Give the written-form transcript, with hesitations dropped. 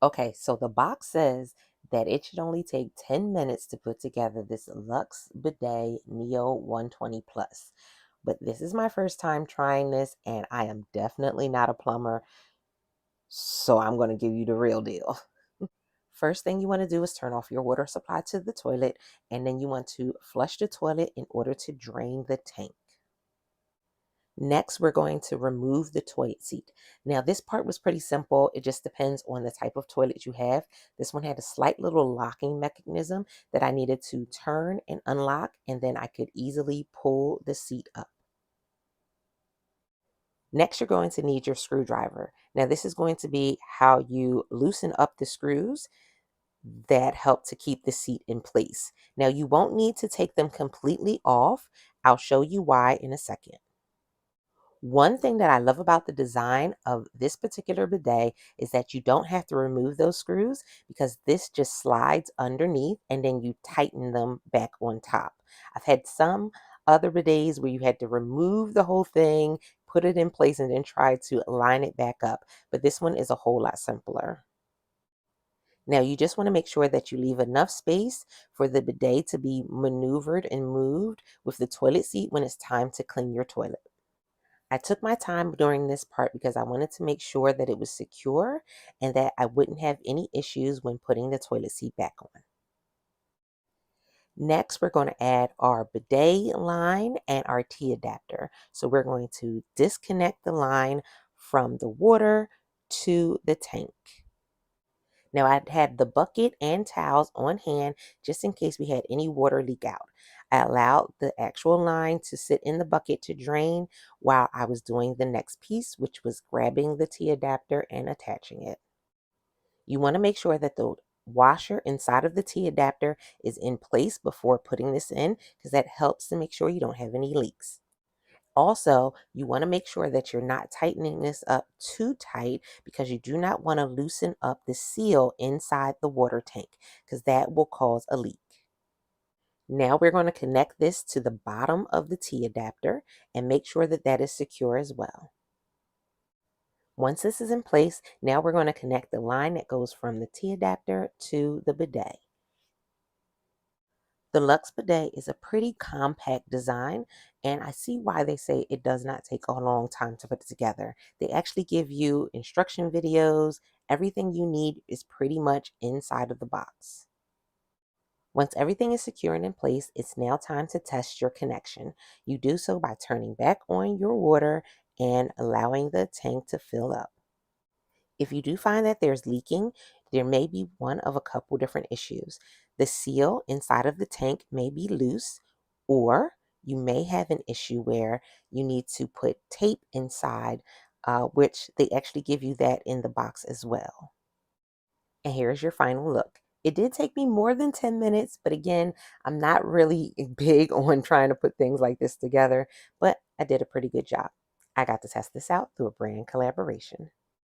Okay, so the box says that it should only take 10 minutes to put together this Luxe Bidet Neo 120 Plus. But this is my first time trying this, and I am definitely not a plumber, so I'm going to give you the real deal. First thing you want to do is turn off your water supply to the toilet, and then you want to flush the toilet in order to drain the tank. Next, we're going to remove the toilet seat. Now, this part was pretty simple. It just depends on the type of toilet you have. This one had a slight little locking mechanism that I needed to turn and unlock, and then I could easily pull the seat up. Next, you're going to need your screwdriver. Now, this is going to be how you loosen up the screws that help to keep the seat in place. Now, you won't need to take them completely off. I'll show you why in a second. One thing that I love about the design of this particular bidet is that you don't have to remove those screws because this just slides underneath and then you tighten them back on top. I've had some other bidets where you had to remove the whole thing, put it in place, and then try to line it back up. But this one is a whole lot simpler. Now, you just want to make sure that you leave enough space for the bidet to be maneuvered and moved with the toilet seat when it's time to clean your toilet. I took my time during this part because I wanted to make sure that it was secure and that I wouldn't have any issues when putting the toilet seat back on. Next, we're going to add our bidet line and our T adapter. So we're going to disconnect the line from the water to the tank. Now, I had the bucket and towels on hand just in case we had any water leak out. I allowed the actual line to sit in the bucket to drain while I was doing the next piece, which was grabbing the T adapter and attaching it. You want to make sure that the washer inside of the T adapter is in place before putting this in because that helps to make sure you don't have any leaks. Also, you want to make sure that you're not tightening this up too tight because you do not want to loosen up the seal inside the water tank because that will cause a leak. Now we're going to connect this to the bottom of the T adapter and make sure that that is secure as well. Once this is in place, now we're going to connect the line that goes from the T adapter to the bidet. The Luxe Bidet is a pretty compact design, and I see why they say it does not take a long time to put it together. They actually give you instruction videos. Everything you need is pretty much inside of the box. Once everything is secure and in place, it's now time to test your connection. You do so by turning back on your water and allowing the tank to fill up. If you do find that there's leaking, there may be one of a couple different issues. The seal inside of the tank may be loose, or you may have an issue where you need to put tape inside, which they actually give you that in the box as well. And here's your final look. It did take me more than 10 minutes, but again, I'm not really big on trying to put things like this together, but I did a pretty good job. I got to test this out through a brand collaboration.